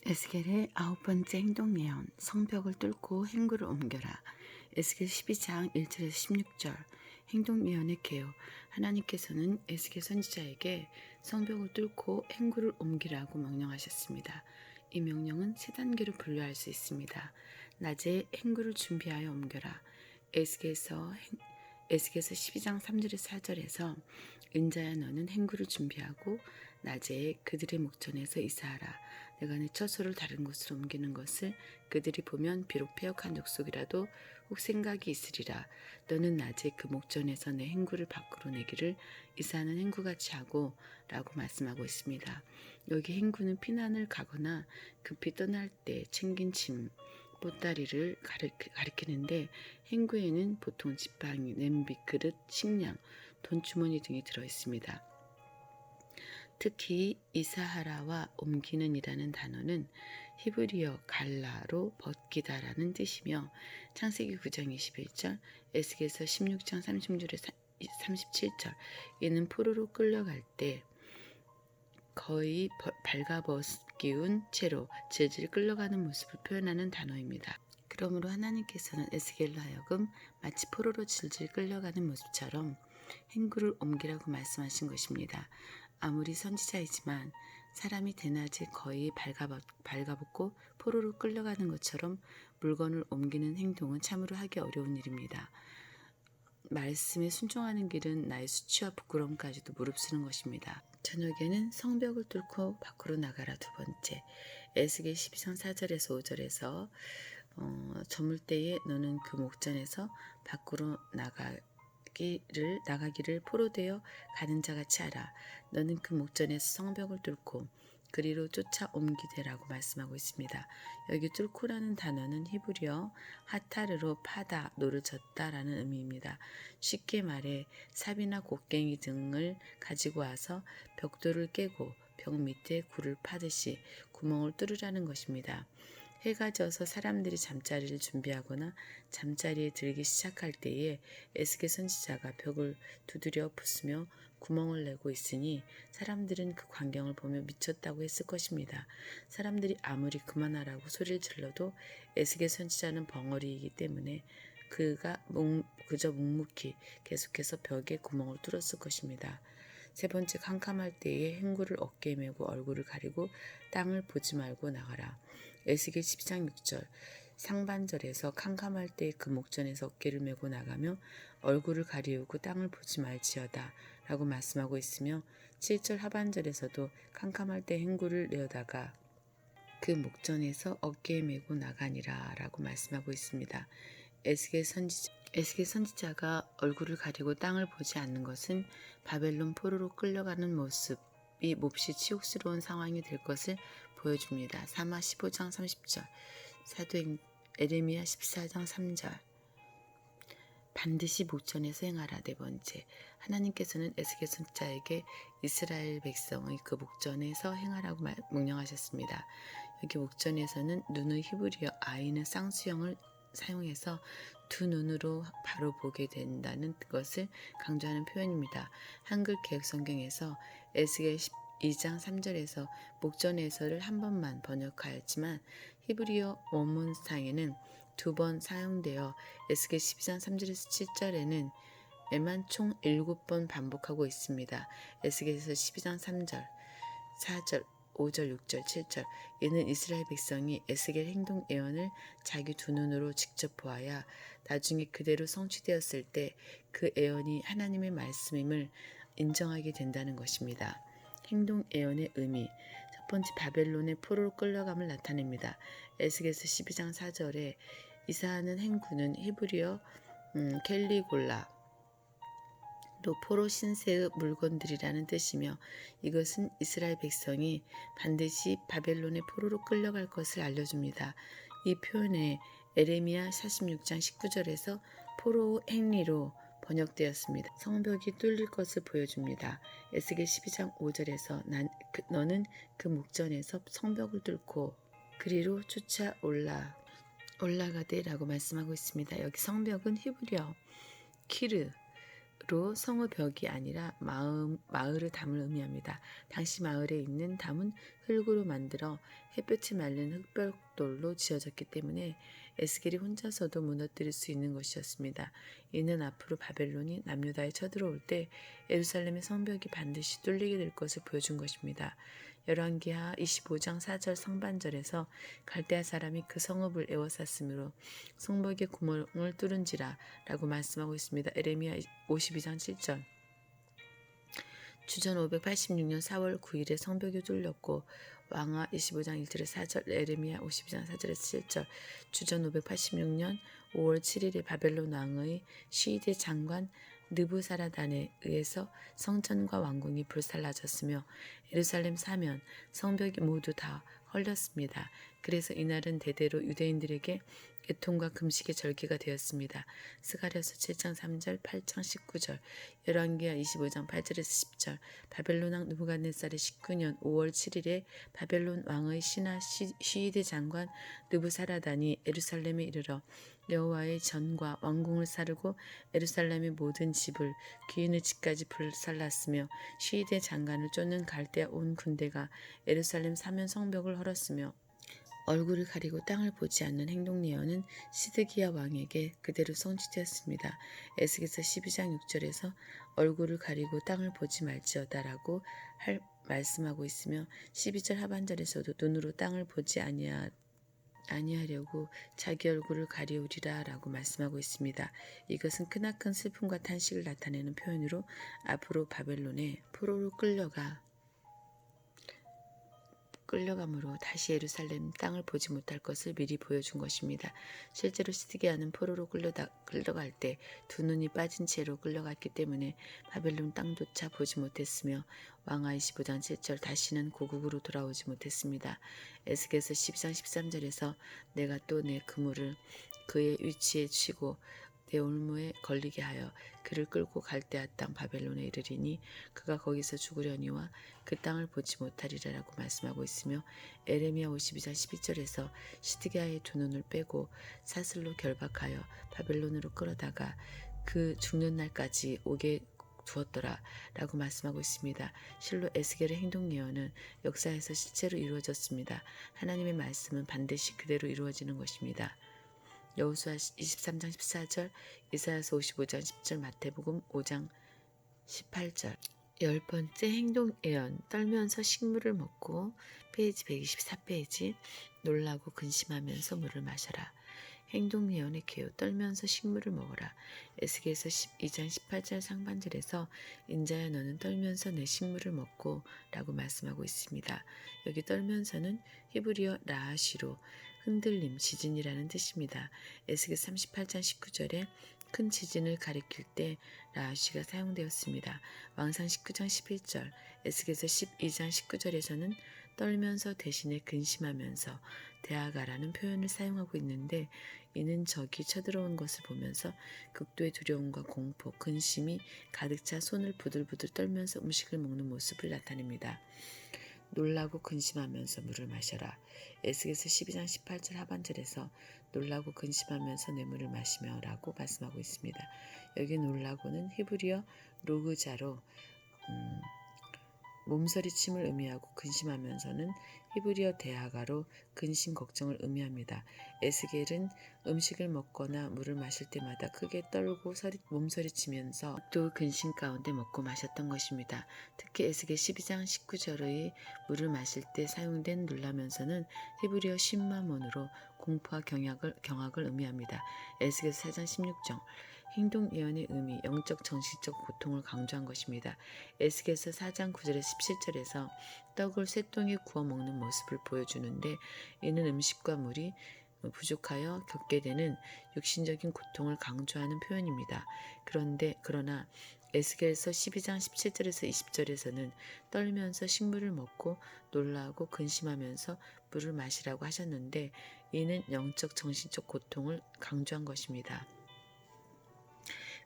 에스겔의 9번째 행동 예언, 성벽을 뚫고 행구를 옮겨라. 에스겔 12장 1절에서 16절. 행동 예언의 개요. 하나님께서는 에스겔 선지자에게 성벽을 뚫고 행구를 옮기라고 명령하셨습니다. 이 명령은 세 단계로 분류할 수 있습니다. 낮에 행구를 준비하여 옮겨라. 에스겔서 12장 3절에서 4절에서 인자야 너는 행구를 준비하고 낮에 그들의 목전에서 이사하라. 내가 내 처소를 다른 곳으로 옮기는 것을 그들이 보면 비록 패역한 족속이라도 혹 생각이 있으리라. 너는 낮에 그 목전에서 내 행구를 밖으로 내기를 이사하는 행구같이 하고 라고 말씀하고 있습니다. 여기 행구는 피난을 가거나 급히 떠날 때 챙긴 짐, 보따리를 가리키는데 행구에는 보통 지팡이, 냄비, 그릇, 식량, 돈주머니 등이 들어있습니다. 특히 이사하라와 옮기는 이라는 단어는 히브리어 갈라로 벗기다라는 뜻이며 창세기 9장 21절, 에스겔서 16장 30절에 37절 이는 포로로 끌려갈 때 거의 발가벗기운 채로 질질 끌려가는 모습을 표현하는 단어입니다. 그러므로 하나님께서는 에스겔로 하여금 마치 포로로 질질 끌려가는 모습처럼 행구를 옮기라고 말씀하신 것입니다. 아무리 선지자이지만 사람이 대낮에 거의 발가벗고 포로로 끌려가는 것처럼 물건을 옮기는 행동은 참으로 하기 어려운 일입니다. 말씀에 순종하는 길은 나의 수치와 부끄러움까지도 무릅쓰는 것입니다. 저녁에는 성벽을 뚫고 밖으로 나가라. 두 번째, 에스겔 12장 4절에서 5절에서 저물 때에 너는 그 목전에서 밖으로 나가기를 포로되어 가는 자같이 하라. 너는 그 목전에서 성벽을 뚫고 그리로 쫓아 옮기되라고 말씀하고 있습니다. 여기 뚫고라는 단어는 히브리어 하타르로 파다, 노를 젓다라는 의미입니다. 쉽게 말해 삽이나 곡괭이 등을 가지고 와서 벽돌을 깨고 벽 밑에 굴을 파듯이 구멍을 뚫으라는 것입니다. 해가 져서 사람들이 잠자리를 준비하거나 잠자리에 들기 시작할 때에 에스겔 선지자가 벽을 두드려 부수며 구멍을 내고 있으니 사람들은 그 광경을 보며 미쳤다고 했을 것입니다. 사람들이 아무리 그만하라고 소리를 질러도 에스겔 선지자는 벙어리이기 때문에 그가 그저 묵묵히 계속해서 벽에 구멍을 뚫었을 것입니다. 세 번째, 캄캄할 때에 행구를 어깨에 메고 얼굴을 가리고 땅을 보지 말고 나가라. 에스겔 12장 6절. 상반절에서 캄캄할 때 그 목전에서 어깨를 메고 나가며 얼굴을 가리우고 땅을 보지 말지어다 라고 말씀하고 있으며 7절 하반절에서도 캄캄할 때 행구를 내어다가 그 목전에서 어깨에 메고 나가니라 라고 말씀하고 있습니다. 에스겔 선지자가 얼굴을 가리고 땅을 보지 않는 것은 바벨론 포로로 끌려가는 모습이 몹시 치욕스러운 상황이 될 것을 보여줍니다. 사마 15장 30절, 사도 에레미야 14장 3절. 반드시 목전에서 행하라. 네 번째, 하나님께서는 에스겔 선지자에게 이스라엘 백성의 그 목전에서 행하라고 명령하셨습니다. 여기 목전에서는 눈의 히브리어 아이는 쌍수형을 사용해서 두 눈으로 바로 보게 된다는 것을 강조하는 표현입니다. 한글 개역성경에서 에스겔 2장 3절에서 목전에서를 한 번만 번역하였지만 히브리어 원문상에는 두 번 사용되어 에스겔 12장 3절에서 7절에는 에만 총 7번 반복하고 있습니다. 에스겔에서 12장 3절, 4절, 5절, 6절, 7절. 이는 이스라엘 백성이 에스겔 행동 예언을 자기 두 눈으로 직접 보아야 나중에 그대로 성취되었을 때 그 예언이 하나님의 말씀임을 인정하게 된다는 것입니다. 행동 예언의 의미. 첫 번째, 바벨론의 포로로 끌려감을 나타냅니다. 에스겔서 12장 4절에 이사하는 행구는 히브리어 켈리골라 또 포로 신세의 물건들이라는 뜻이며 이것은 이스라엘 백성이 반드시 바벨론의 포로로 끌려갈 것을 알려줍니다. 이 표현에 에레미야 46장 19절에서 포로 행리로 번역되었습니다. 성벽이 뚫릴 것을 보여줍니다. 에스겔 12장 5절에서 너는 그 목전에서 성벽을 뚫고 그리로 쫓아 올라가되 라고 말씀하고 있습니다. 여기 성벽은 히브리어 키르 로 성의 벽이 아니라 마을을 담을 의미합니다. 당시 마을에 있는 담은 흙으로 만들어 햇볕이 말린 흙벽돌로 지어졌기 때문에 에스겔이 혼자서도 무너뜨릴 수 있는 것이었습니다. 이는 앞으로 바벨론이 남유다에 쳐들어올 때 예루살렘의 성벽이 반드시 뚫리게 될 것을 보여준 것입니다. 열왕기하 25장 4절 상반절에서 갈대아 사람이 그 성읍을 에워쌌으므로 성벽의 구멍을 뚫은지라 라고 말씀하고 있습니다. 에레미야 52장 7절. 주전 586년 4월 9일에 성벽이 뚫렸고 왕하 25장 1절에 4절, 에레미야 52장 4절에서 7절. 주전 586년 5월 7일에 바벨론 왕의 시대 장관 느부사라단에 의해서 성전과 왕궁이 불살라졌으며 예루살렘 사면 성벽이 모두 다 헐렸습니다. 그래서 이날은 대대로 유대인들에게 애통과 금식의 절기가 되었습니다. 스가랴서 7장 3절, 8장 19절, 열왕기하 25장 8절에서 10절. 바벨론 왕 느부갓네살의 19년 5월 7일에 바벨론 왕의 신하 시위대 장관 느부사라단이 예루살렘에 이르러 여호와의 전과 왕궁을 사르고 예루살렘의 모든 집을 귀인의 집까지 불살랐으며 시위대 장관을 쫓는 갈대아 온 군대가 예루살렘 사면 성벽을 헐었으며 얼굴을 가리고 땅을 보지 않는 행동 예언은 시드기야 왕에게 그대로 성취되었습니다. 에스겔서 12장 6절에서 얼굴을 가리고 땅을 보지 말지어다라고 말씀하고 있으며 12절 하반절에서도 눈으로 땅을 보지 아니하려고 자기 얼굴을 가리우리라 라고 말씀하고 있습니다. 이것은 크나큰 슬픔과 탄식을 나타내는 표현으로 앞으로 바벨론에 포로로 끌려감으로 다시 예루살렘 땅을 보지 못할 것을 미리 보여준 것입니다. 실제로 시드기야는 포로로 끌려갈 때 두 눈이 빠진 채로 끌려갔기 때문에 바벨론 땅조차 보지 못했으며 왕하 25장 7절 다시는 고국으로 돌아오지 못했습니다. 에스겔서 12장 13절에서 내가 또 내 그물을 그의 위치에 쥐고 내 올무에 걸리게 하여 그를 끌고 갈대아 땅 바벨론에 이르리니 그가 거기서 죽으려니와 그 땅을 보지 못하리라라고 말씀하고 있으며 에레미야 52장 12절에서 시드기야의 두 눈을 빼고 사슬로 결박하여 바벨론으로 끌어다가 그 죽는 날까지 오게 두었더라 라고 말씀하고 있습니다. 실로 에스겔의 행동 예언은 역사에서 실제로 이루어졌습니다. 하나님의 말씀은 반드시 그대로 이루어지는 것입니다. 여호수아 23장 14절, 이사야서 55장 10절, 마태복음 5장 18절. 10번째 행동 예언, 떨면서 식물을 먹고, 페이지 124페이지, 놀라고 근심하면서 물을 마셔라. 행동 예언의 개요, 떨면서 식물을 먹어라. 에스겔서 12장 18절 상반절에서 인자야 너는 떨면서 내 식물을 먹고 라고 말씀하고 있습니다. 여기 떨면서는 히브리어 라하시로 흔들림, 지진이라는 뜻입니다. 에스겔 38장 19절에 큰 지진을 가리킬 때 라하시가 사용되었습니다. 왕상 19장 11절, 에스겔서 12장 19절에서는 떨면서 대신에 근심하면서 대하가라는 표현을 사용하고 있는데 이는 적이 쳐들어온 것을 보면서 극도의 두려움과 공포, 근심이 가득 차 손을 부들부들 떨면서 음식을 먹는 모습을 나타냅니다. 놀라고 근심하면서 물을 마셔라. 에스겔서 12장 18절 하반절에서 놀라고 근심하면서 내 물을 마시며 라고 말씀하고 있습니다. 여기 놀라고는 히브리어 로그자로 몸서리침을 의미하고 근심하면서는 히브리어 대하가로 근심 걱정을 의미합니다. 에스겔은 음식을 먹거나 물을 마실 때마다 크게 떨고 몸서리치면서 또 근심 가운데 먹고 마셨던 것입니다. 특히 에스겔 12장 19절의 물을 마실 때 사용된 놀라면서는 히브리어 신마몬으로 공포와 경악을 의미합니다. 에스겔 4장 16절 행동 예언의 의미, 영적 정신적 고통을 강조한 것입니다. 에스겔서 4장 9절에서 17절에서 떡을 쇠똥에 구워 먹는 모습을 보여주는데 이는 음식과 물이 부족하여 겪게 되는 육신적인 고통을 강조하는 표현입니다. 그러나 에스겔서 12장 17절에서 20절에서는 떨면서 식물을 먹고 놀라고 근심하면서 물을 마시라고 하셨는데 이는 영적 정신적 고통을 강조한 것입니다.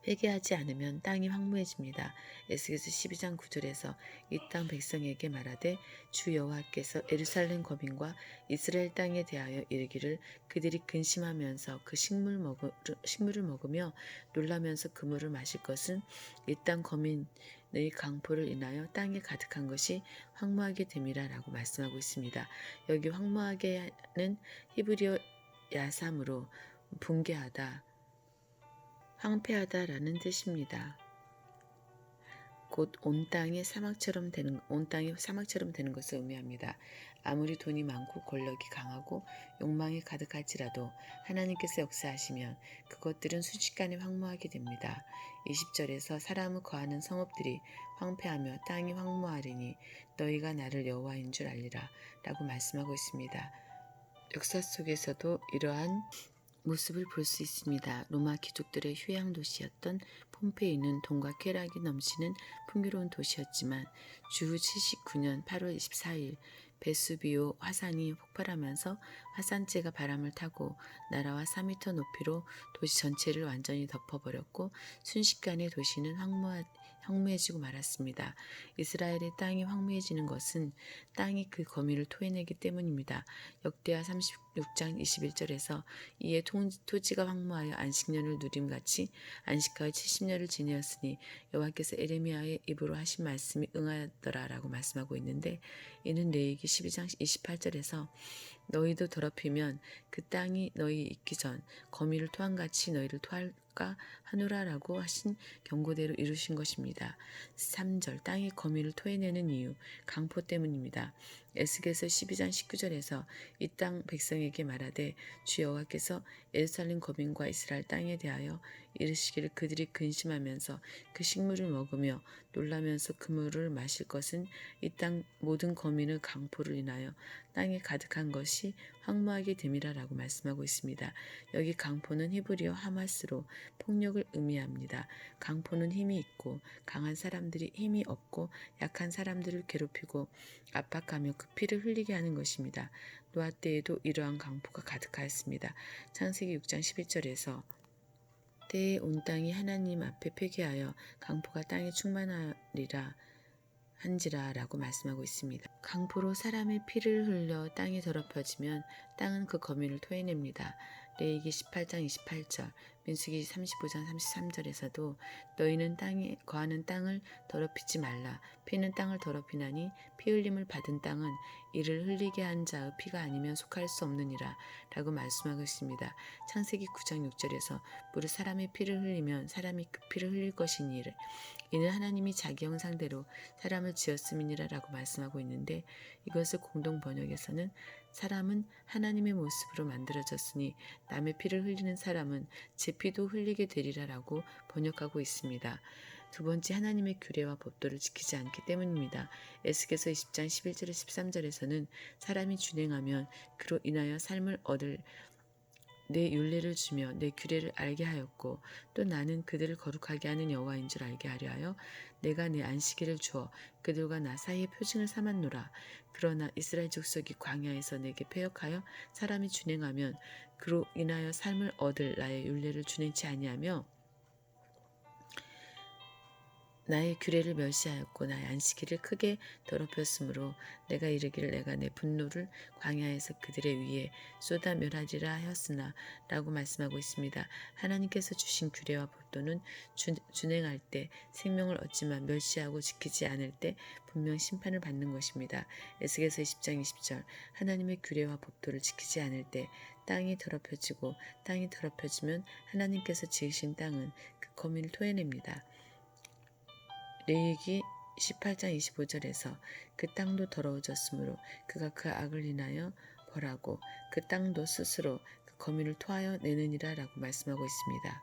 회개하지 않으면 땅이 황무해집니다. 에스겔서 12장 9절에서 이 땅 백성에게 말하되 주 여호와께서 예루살렘 거민과 이스라엘 땅에 대하여 이르기를 그들이 근심하면서 그 식물을 먹으며 놀라면서 그 물을 마실 것은 이 땅 거민의 강포를 인하여 땅에 가득한 것이 황무하게 됨이라 라고 말씀하고 있습니다. 여기 황무하게는 히브리어 야삼으로 붕괴하다, 황폐하다라는 뜻입니다. 곧 온 땅이 사막처럼 되는 것을 의미합니다. 아무리 돈이 많고 권력이 강하고 욕망이 가득할지라도 하나님께서 역사하시면 그것들은 순식간에 황무하게 됩니다. 20절에서 사람을 거하는 성읍들이 황폐하며 땅이 황무하리니 너희가 나를 여호와인 줄 알리라 라고 말씀하고 있습니다. 역사 속에서도 이러한 모습을 볼 수 있습니다. 로마 귀족들의 휴양 도시였던 폼페이는 돈과 쾌락이 넘치는 풍요로운 도시였지만 주후 79년 8월 24일 베수비오 화산이 폭발하면서 화산재가 바람을 타고 나라와 4m 높이로 도시 전체를 완전히 덮어버렸고 순식간에 도시는 황무해지고 말았습니다. 이스라엘의 땅이 황무해지는 것은 땅이 그 거미를 토해내기 때문입니다. 역대하 36장 21절에서 이에 토지가 황무하여 안식년을 누림같이 안식하여 70년을 지내었으니 여호와께서 에레미야의 입으로 하신 말씀이 응하였더라라고 말씀하고 있는데 이는 레위기 12장 28절에서 너희도 더럽히면 그 땅이 너희 있기 전 거미를 토한같이 너희를 토할까 하노라라고 하신 경고대로 이루신 것입니다. 3절 땅이 거미를 토해내는 이유 강포 때문입니다. 에스겔서 12장 19절에서 이 땅 백성에게 말하되 주 여호와께서 예루살렘 거민과 이스라엘 땅에 대하여 이르시기를 그들이 근심하면서 그 식물을 먹으며 놀라면서 그 물을 마실 것은 이 땅 모든 거민의 강포를 인하여 땅에 가득한 것이 황무하게 됨이라라고 말씀하고 있습니다. 여기 강포는 히브리어 하마스로 폭력을 의미합니다. 강포는 힘이 있고 강한 사람들이 힘이 없고 약한 사람들을 괴롭히고 압박하며 그 피를 흘리게 하는 것입니다. 노아 때에도 이러한 강포가 가득하였습니다. 창세기 6장 11절에서 때에 온 땅이 하나님 앞에 회개하여 강포가 땅에 충만하리라 한지라 라고 말씀하고 있습니다. 강포로 사람의 피를 흘려 땅이 더럽혀지면 땅은 그 거민을 토해냅니다. 레위기 18장 28절, 민수기 35장 33절에서도 너희는 땅에 거하는 땅을 더럽히지 말라. 피는 땅을 더럽히나니 피 흘림을 받은 땅은 이를 흘리게 한 자의 피가 아니면 속할 수 없느니라 라고 말씀하고 있습니다. 창세기 9장 6절에서 무릇 사람의 피를 흘리면 사람이 그 피를 흘릴 것이니 이는 하나님이 자기 형상대로 사람을 지었음이니라 라고 말씀하고 있는데 이것을 공동 번역에서는 사람은 하나님의 모습으로 만들어졌으니 남의 피를 흘리는 사람은 제 피도 흘리게 되리라 라고 번역하고 있습니다. 두 번째 하나님의 규례와 법도를 지키지 않기 때문입니다. 에스겔서 20장 11절에 13절에서는 사람이 준행하면 그로 인하여 삶을 얻을 내 율례를 주며 내 규례를 알게 하였고 또 나는 그들을 거룩하게 하는 여호와인 줄 알게 하려 하여 내가 내 안식일을 주어 그들과 나 사이의 표징을 삼았노라. 그러나 이스라엘 족속이 광야에서 내게 패역하여 사람이 준행하면 그로 인하여 삶을 얻을 나의 율례를 준행치 아니하며 나의 규례를 멸시하였고 나의 안식일을 크게 더럽혔으므로 내가 이르기를 내가 내 분노를 광야에서 그들의 위에 쏟아 멸하리라 하였으나 라고 말씀하고 있습니다. 하나님께서 주신 규례와 법도는 준행할 때 생명을 얻지만 멸시하고 지키지 않을 때 분명 심판을 받는 것입니다. 에스겔서 20장 20절 하나님의 규례와 법도를 지키지 않을 때 땅이 더럽혀지고 땅이 더럽혀지면 하나님께서 지으신 땅은 그 거민을 토해냅니다. 레위기 18장 25절에서 그 땅도 더러워졌으므로 그가 그 악을 인하여 벌하고 그 땅도 스스로 그 거민을 토하여 내느니라 라고 말씀하고 있습니다.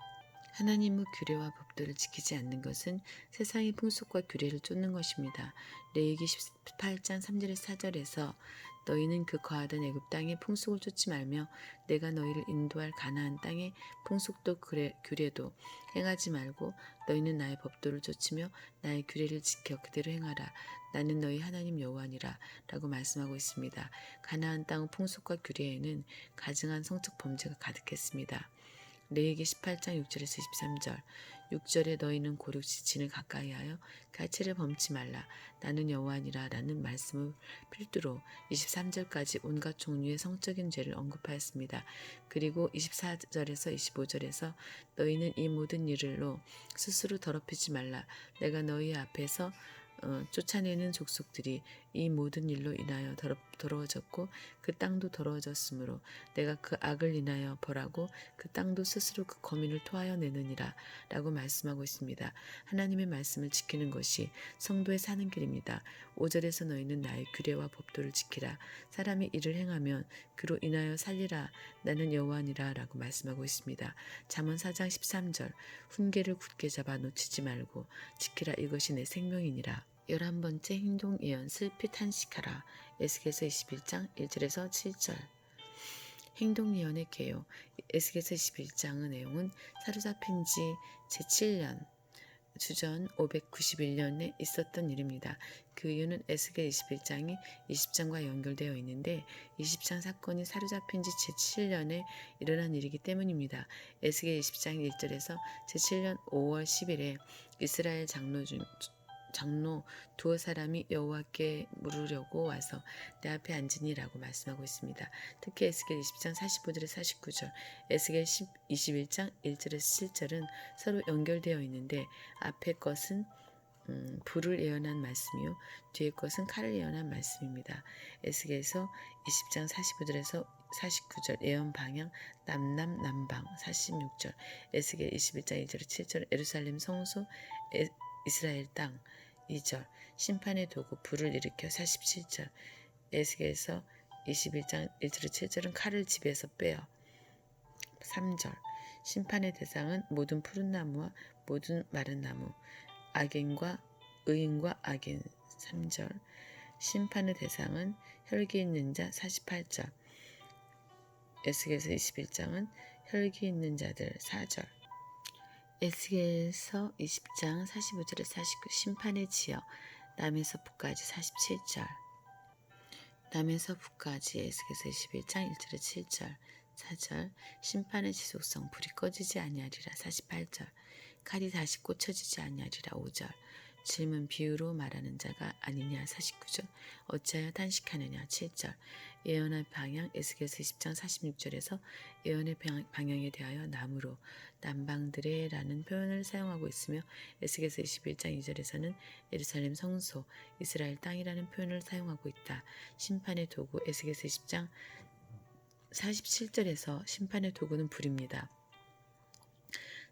하나님의 규례와 법도를 지키지 않는 것은 세상의 풍속과 규례를 쫓는 것입니다. 레위기 18장 3절에서 4절에서 너희는 그 거하던 애굽 땅의 풍속을 쫓지 말며 내가 너희를 인도할 가나안 땅의 풍속도 규례도 행하지 말고 너희는 나의 법도를 쫓으며 나의 규례를 지켜 그대로 행하라. 나는 너희 하나님 여호와니라 라고 말씀하고 있습니다. 가나안 땅의 풍속과 규례에는 가증한 성적 범죄가 가득했습니다. 레위기 18장 6절에서 23절 6절에 너희는 고륙 지친을 가까이하여 가치를 범치 말라. 나는 여호와니라 라는 말씀을 필두로 23절까지 온갖 종류의 성적인 죄를 언급하였습니다. 그리고 24절에서 25절에서 너희는 이 모든 일로 스스로 더럽히지 말라. 내가 너희 앞에서 쫓아내는 족속들이 이 모든 일로 인하여 더러워졌고 그 땅도 더러워졌으므로 내가 그 악을 인하여 벌하고 그 땅도 스스로 그 거민을 토하여 내느니라 라고 말씀하고 있습니다. 하나님의 말씀을 지키는 것이 성도의 사는 길입니다. 5절에서 너희는 나의 규례와 법도를 지키라. 사람이 이를 행하면 그로 인하여 살리라. 나는 여호와니라 라고 말씀하고 있습니다. 잠언 4장 13절 훈계를 굳게 잡아 놓치지 말고 지키라. 이것이 내 생명이니라. 11번째 행동 예언 슬피 탄식하라. 에스겔서 21장 1절에서 7절 행동 예언의 개요. 에스겔서 21장의 내용은 사로잡힌 지 제7년 주전 591년에 있었던 일입니다. 그 이유는 에스겔 21장이 20장과 연결되어 있는데 20장 사건이 사로잡힌 지 제7년에 일어난 일이기 때문입니다. 에스겔 20장 1절에서 제7년 5월 10일에 이스라엘 장로 두어 사람이 여호와께 물으려고 와서 내 앞에 앉으니라고 말씀하고 있습니다. 특히 에스겔 20장 45절에서 49절, 에스겔 21장 1절에서 7절은 서로 연결되어 있는데 앞에 것은 불을 예언한 말씀이요 뒤에 것은 칼을 예언한 말씀입니다. 에스겔서 20장 45절에서 49절 예언 방향 남남 남방 46절 에스겔 21장 2절 7절 예루살렘 성소 이스라엘 땅 2절 심판의 도구 불을 일으켜 47절 에스겔서 21장 1절 7절은 칼을 집에서 빼어 3절 심판의 대상은 모든 푸른 나무와 모든 마른 나무 악인과 의인과 악인 3절 심판의 대상은 혈기 있는 자 48절 에스겔서 21장은 혈기 있는 자들 4절 에스겔서 20장 45절에서 49 심판의 지역 남에서 북까지 47절 남에서 북까지 에스겔서 21장 1절에 7절 4절 심판의 지속성 불이 꺼지지 아니하리라 48절 칼이 다시 꽂혀지지 아니하리라 5절 질문 비유로 말하는 자가 아니냐 49절 어찌하여 탄식하느냐 7절 예언의 방향 에스겔서 10장 46절에서 예언의 방향에 대하여 나무로 남방들의 라는 표현을 사용하고 있으며 에스겔서 21장 2절에서는 예루살렘 성소 이스라엘 땅이라는 표현을 사용하고 있다. 심판의 도구 에스겔서 10장 47절에서 심판의 도구는 불입니다.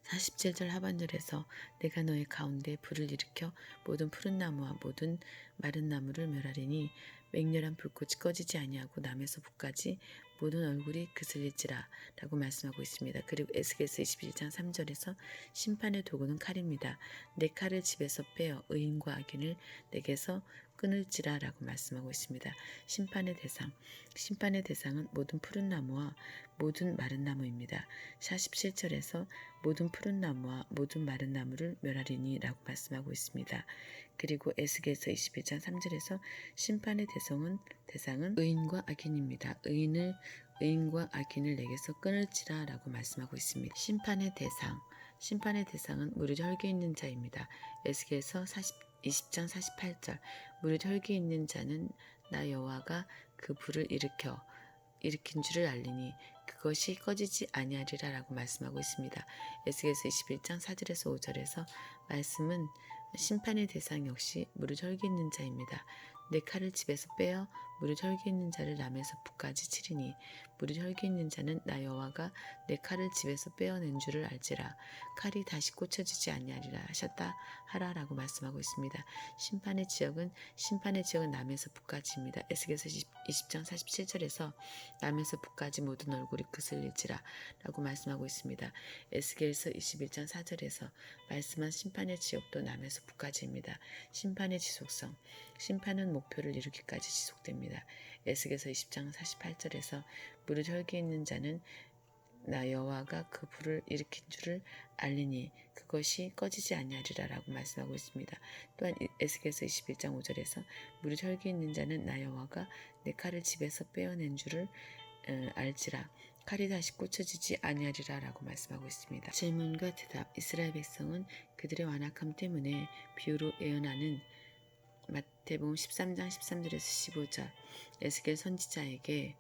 47절 하반절에서 내가 너의 가운데 불을 일으켜 모든 푸른 나무와 모든 마른 나무를 멸하리니 맹렬한 불꽃이 꺼지지 아니하고 남에서 북까지 모든 얼굴이 그슬릴지라 라고 말씀하고 있습니다. 그리고 에스겔서 21장 3절에서 심판의 도구는 칼입니다. 내 칼을 집에서 빼어 의인과 악인을 내게서 끊을지라 라고 말씀하고 있습니다. 심판의 대상은 모든 푸른 나무와 모든 마른 나무입니다. 47절에서 모든 푸른 나무와 모든 마른 나무를 멸하리니 라고 말씀하고 있습니다. 그리고 에스겔서 21장 3절에서 심판의 대상은 의인과 악인입니다. 의인과 악인을 내게서 끊을지라 라고 말씀하고 있습니다. 심판의 대상은 무릇 혈기 있는 자입니다. 에스겔서 20장 48절 무릇 혈기 있는 자는 나 여호와가 그 불을 일으킨 줄을 알리니 그것이 꺼지지 아니하리라 라고 말씀하고 있습니다. 에스겔서 21장 4절에서 5절에서 말씀은 심판의 대상 역시 무릇 혈기 있는 자입니다. 내 칼을 집에서 빼어 무릇 혈기 있는 자를 남에서 북까지 치리니 무릇 혈기 있는 자는 나 여호와가 내 칼을 집에서 빼어낸 줄을 알지라. 칼이 다시 꽂혀지지 아니하리라 하셨다 하라라고 말씀하고 있습니다. 심판의 지역은 남에서 북까지입니다. 에스겔서 20장 47절에서 남에서 북까지 모든 얼굴이 그슬릴지라 라고 말씀하고 있습니다. 에스겔서 21장 4절에서 말씀한 심판의 지역도 남에서 북까지입니다. 심판의 지속성 심판은 목표를 이루기까지 지속됩니다. 에스겔서 20장 48절에서 무릇 혈기 있는 자는 나 여호와가 그 불을 일으킨 줄을 알리니 그것이 꺼지지 아니하리라 라고 말씀하고 있습니다. 또한 에스겔서 21장 5절에서 무릇 혈기 있는 자는 나 여호와가 내 칼을 집에서 빼어낸 줄을 알지라. 칼이 다시 꽂혀지지 아니하리라 라고 말씀하고 있습니다. 질문과 대답. 이스라엘 백성은 그들의 완악함 때문에 비유로 예언하는 마태복음 13장 13절에서 15절 에스겔 선지자에게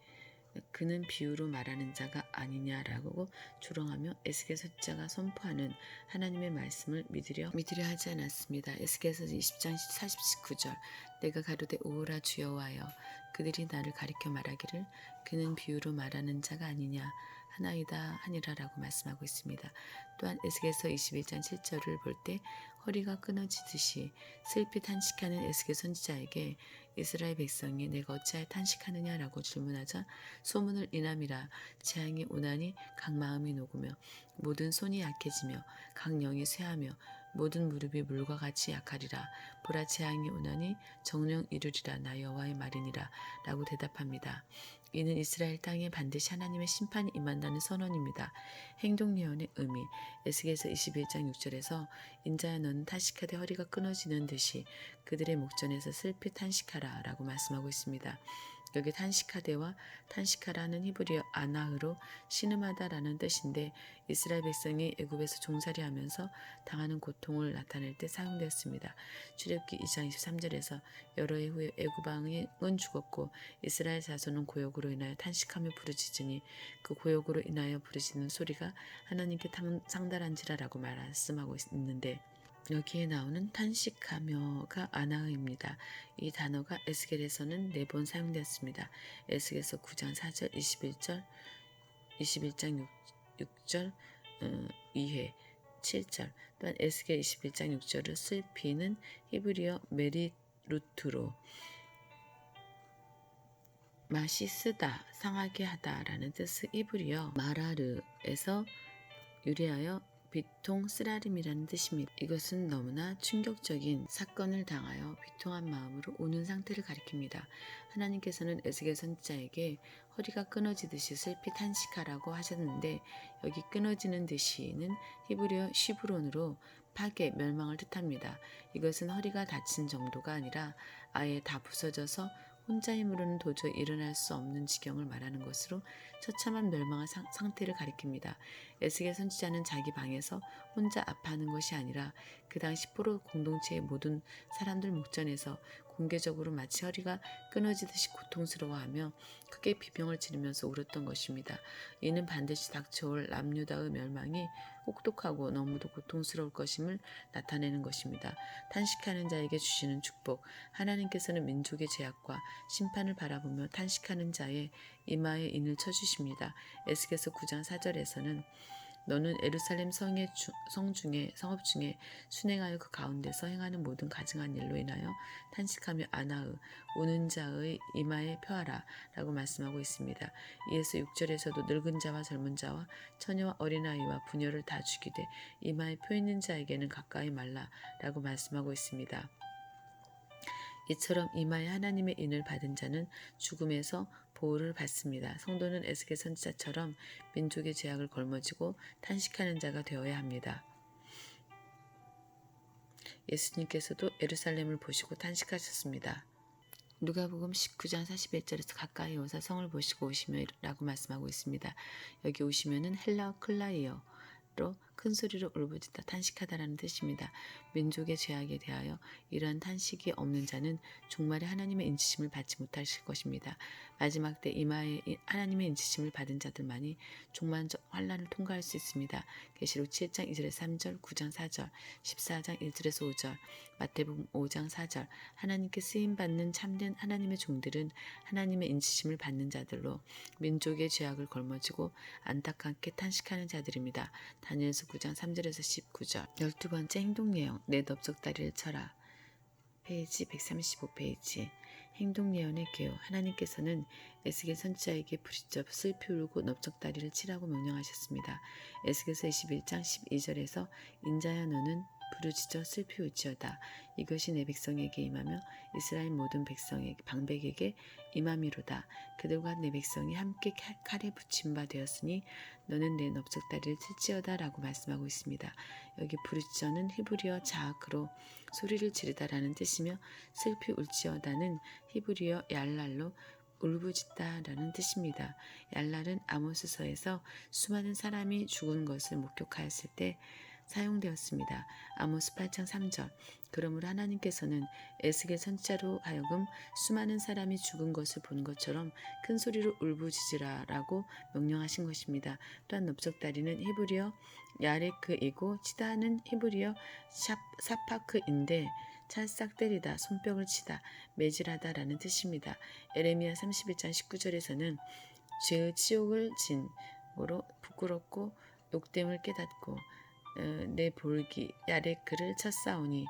그는 비유로 말하는 자가 아니냐라고 조롱하며 에스겔 선지자가 선포하는 하나님의 말씀을 믿으려 하지 않았습니다. 에스겔서 20장 49절 내가 가로되 오라 주여와여 그들이 나를 가리켜 말하기를 그는 비유로 말하는 자가 아니냐 하나이다 하니라라고 말씀하고 있습니다. 또한 에스겔서 21장 7절을 볼 때 허리가 끊어지듯이 슬피 탄식하는 에스겔 선지자에게 이스라엘 백성이 내가 어찌하여 탄식하느냐라고 질문하자 소문을 인함이라 재앙이 오나니 각 마음이 녹으며 모든 손이 약해지며 각 영이 쇠하며 모든 무릎이 물과 같이 약하리라. 보라 재앙이 오나니 정령 이루리라 나 여호와의 말이니라 라고 대답합니다. 이는 이스라엘 땅에 반드시 하나님의 심판이 임한다는 선언입니다. 행동예언의 의미 에스겔서 21장 6절에서 인자야 너는 탄식하되 허리가 끊어지는 듯이 그들의 목전에서 슬피 탄식하라 라고 말씀하고 있습니다. 여기 탄식하되와 탄식하라는 히브리어 아나흐로 신음하다라는 뜻인데 이스라엘 백성이 애굽에서 종살이하면서 당하는 고통을 나타낼 때 사용되었습니다. 출애굽기 2장 23절에서 여러 해 후에 애굽 왕은 죽었고 이스라엘 자손은 고역으로 인하여 탄식하며 부르짖으니 그 고역으로 인하여 부르짖는 소리가 하나님께 상달한지라라고 말씀하고 있는데 여기에 나오는 탄식하며가 아나흐입니다. 이 단어가 에스겔에서는 4번 사용되었습니다. 에스겔서 9장 4절, 21장 6절, 2회, 7절, 또한 에스겔 21장 6절을 슬피는 히브리어 메리루트로 맛이 쓰다, 상하게 하다라는 뜻의 히브리어 마라르에서 유래하여 비통 쓰라림이라는 뜻입니다. 이것은 너무나 충격적인 사건을 당하여 비통한 마음으로 우는 상태를 가리킵니다. 하나님께서는 에스겔 선지자에게 허리가 끊어지듯이 슬피 탄식하라고 하셨는데 여기 끊어지는 듯이는 히브리어 시브론으로 파괴, 멸망을 뜻합니다. 이것은 허리가 다친 정도가 아니라 아예 다 부서져서 혼자 힘으로는 도저히 일어날 수 없는 지경을 말하는 것으로 처참한 멸망한 상태를 가리킵니다. 에스겔 선지자는 자기 방에서 혼자 아파하는 것이 아니라 그 당시 포로 공동체의 모든 사람들 목전에서 공개적으로 마치 허리가 끊어지듯이 고통스러워하며 크게 비명을 지르면서 울었던 것입니다. 이는 반드시 닥쳐올 남유다의 멸망이 혹독하고 너무도 고통스러울 것임을 나타내는 것입니다. 탄식하는 자에게 주시는 축복 하나님께서는 민족의 죄악과 심판을 바라보며 탄식하는 자의 이마에 인을 쳐주십니다. 에스겔서 9장 4절에서는 너는 예루살렘 성업 중에 순행하여 그 가운데서 행하는 모든 가증한 일로 인하여 탄식하며 아나의 우는 자의 이마에 펴하라 라고 말씀하고 있습니다. 이에서 6절에서도 늙은 자와 젊은 자와 처녀와 어린아이와 부녀를 다 죽이되 이마에 펴 있는 자에게는 가까이 말라 라고 말씀하고 있습니다. 이처럼 이마에 하나님의 인을 받은 자는 죽음에서 보호를 받습니다. 성도는 에스겔 선지자처럼 민족의 죄악을 걸머지고 탄식하는 자가 되어야 합니다. 예수님께서도 예루살렘을 보시고 탄식하셨습니다. 누가복음 19장 41절에서 가까이 오사 성을 보시고 오시며 라고 말씀하고 있습니다. 여기 오시면은 헬라어 클라이어로 큰 소리로 울부짖다 탄식하다라는 뜻입니다. 민족의 죄악에 대하여 이러한 탄식이 없는 자는 종말에 하나님의 인치심을 받지 못하실 것입니다. 마지막 때 이마에 하나님의 인치심을 받은 자들만이 종말적 환난을 통과할 수 있습니다. 계시록 7장 2절에서 3절, 9장 4절, 14장 1절에서 5절, 마태복음 5장 4절 하나님께 쓰임받는 참된 하나님의 종들은 하나님의 인치심을 받는 자들로 민족의 죄악을 걸머지고 안타깝게 탄식하는 자들입니다. 다니엘서 9장 3절에서 19절 12번째 행동예언 내 넓적다리를 쳐라 페이지 135페이지 행동예언의 개요 하나님께서는 에스겔 선지자에게 부르짖어 슬피 울고 넓적다리를 치라고 명령하셨습니다. 에스겔서 21장 12절에서 인자야 너는 부르짖어 슬피 울지어다. 이것이 내 백성에게 임하며 이스라엘 모든 방백에게 임함이로다. 그들과 내 백성이 함께 칼에 붙임 바 되었으니 너는 내 넓적다리를 칠지어다 라고 말씀하고 있습니다. 여기 부르짖어는 히브리어 자악으로 소리를 지르다라는 뜻이며 슬피 울지어다는 히브리어 얄랄로 울부짖다라는 뜻입니다. 얄랄은 아모스서에서 수많은 사람이 죽은 것을 목격하였을 때 사용되었습니다. 아모스 8장 3절. 그러므로 하나님께서는 에스겔 선지자로 하여금 수많은 사람이 죽은 것을 본 것처럼 큰 소리로 울부짖으라라고 명령하신 것입니다. 또한 넓적다리는 히브리어 야레크이고 치다는 히브리어 사파크인데 찰싹 때리다, 손뼉을 치다, 매질하다라는 뜻입니다. 에레미야 31장 19절에서는 죄의 치욕을 진 거로 부끄럽고 욕됨을 깨닫고 내 볼기 야레크를 쳤사오니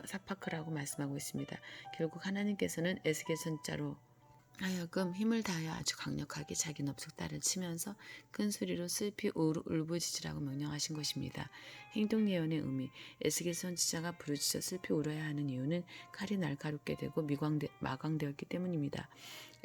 사파크라고 말씀하고 있습니다. 결국 하나님께서는 에스겔 선자로 하여금 힘을 다하여 아주 강력하게 자기 넙석다리를 치면서 큰 소리로 슬피 울부짖으라고 명령하신 것입니다. 행동 예언의 의미. 에스겔 선지자가 부르짖어 슬피 울어야 하는 이유는 칼이 날카롭게 되고 마광되었기 때문입니다.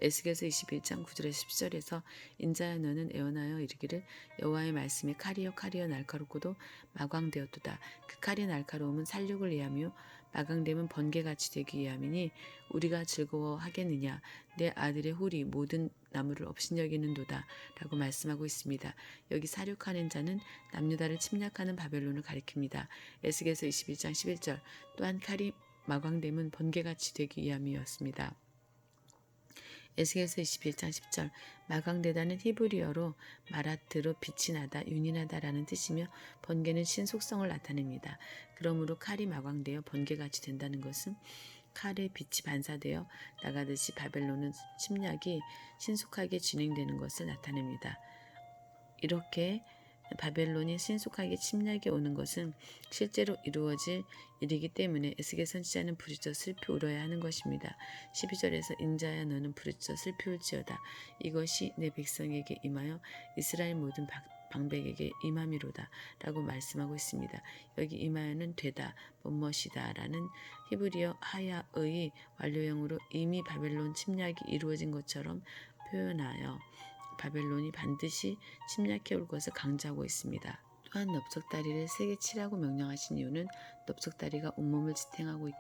에스겔서 21장 9절에서 10절에서 인자야 너는 애원하여 이르기를 여호와의 말씀에 칼이여 날카롭고도 마광되었도다. 그 칼이 날카로움은 살육을 위함이요 마광됨은 번개같이 되기 위함이니 우리가 즐거워하겠느냐 내 아들의 홀이 모든 나무를 업신여기는도다 라고 말씀하고 있습니다. 여기 사륙하는 자는 남유다를 침략하는 바벨론을 가리킵니다. 에스겔서 21장 11절 또한 칼이 마광됨은 번개같이 되기 위함이었습니다. 에스겔서 21장 10절 마광되다는 히브리어로 마라트로 빛이 나다, 윤이 나다라는 뜻이며 번개는 신속성을 나타냅니다. 그러므로 칼이 마광되어 번개같이 된다는 것은 칼의 빛이 반사되어 나가듯이 바벨론은 침략이 신속하게 진행되는 것을 나타냅니다. 이렇게 바벨론이 신속하게 침략이 오는 것은 실제로 이루어질 일이기 때문에 에스겔 선지자는 부르짖어 슬피 울어야 하는 것입니다. 12절에서 인자야 너는 부르짖어 슬피 울지어다. 이것이 내 백성에게 임하여 이스라엘 모든 방백에게 임함이로다 라고 말씀하고 있습니다. 여기 임하여는 되다, 뭐뭇이다 라는 히브리어 하야의 완료형으로 이미 바벨론 침략이 이루어진 것처럼 표현하여 바벨론이 반드시 침략해 올 것을 강조하고 있습니다. 또한 넓적다리를 세게 치라고 명령하신 이유는 넓적다리가 온몸을 지탱하고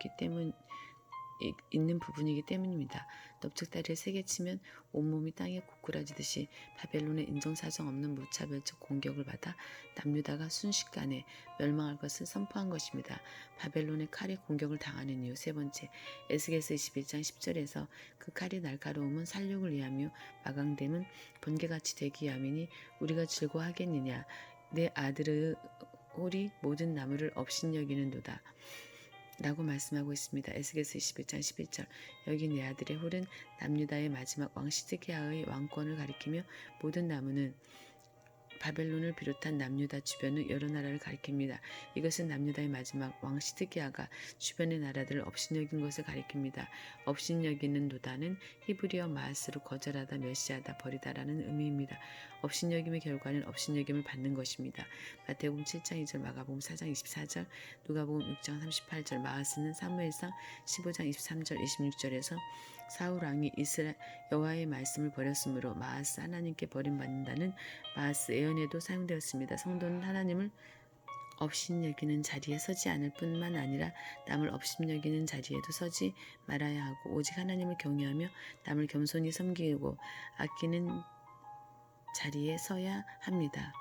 있는 부분이기 때문입니다. 넓적다리를 세게 치면 온몸이 땅에 고꾸라지듯이 바벨론의 인정사정 없는 무차별적 공격을 받아 남유다가 순식간에 멸망할 것을 선포한 것입니다. 바벨론의 칼이 공격을 당하는 이유 세 번째, 에스겔서 21장 10절에서 그 칼이 날카로움은 살육을 위하며 마광됨은 번개같이 되기 위함이니 우리가 즐거워하겠느냐 내 아들의 홀이 모든 나무를 업신여기는도다 라고 말씀하고 있습니다. 에스겔서 21장 11절 여기 내 아들의 홀은 남유다의 마지막 왕 시드기야의 왕권을 가리키며 모든 나무는 바벨론을 비롯한 남유다 주변의 여러 나라를 가리킵니다. 이것은 남유다의 마지막 왕 시드기야가 주변의 나라들을 업신여긴 것을 가리킵니다. 업신여기는 도다는 히브리어 마스로 거절하다, 멸시하다, 버리다라는 의미입니다. 업신여김의 결과는 업신여김을 받는 것입니다. 마태복음 7장 2절, 마가복음 4장 24절, 누가복음 6장 38절, 마하스는 사무엘상 15장 23절, 26절에서 사울 왕이 이스라엘 여호와의 말씀을 버렸으므로 마하스 하나님께 버림받는다는 마하스 예언에도 사용되었습니다. 성도는 하나님을 업신여기는 자리에 서지 않을 뿐만 아니라 남을 업신여기는 자리에도 서지 말아야 하고 오직 하나님을 경외하며 남을 겸손히 섬기고 아끼는 자리에 서야 합니다.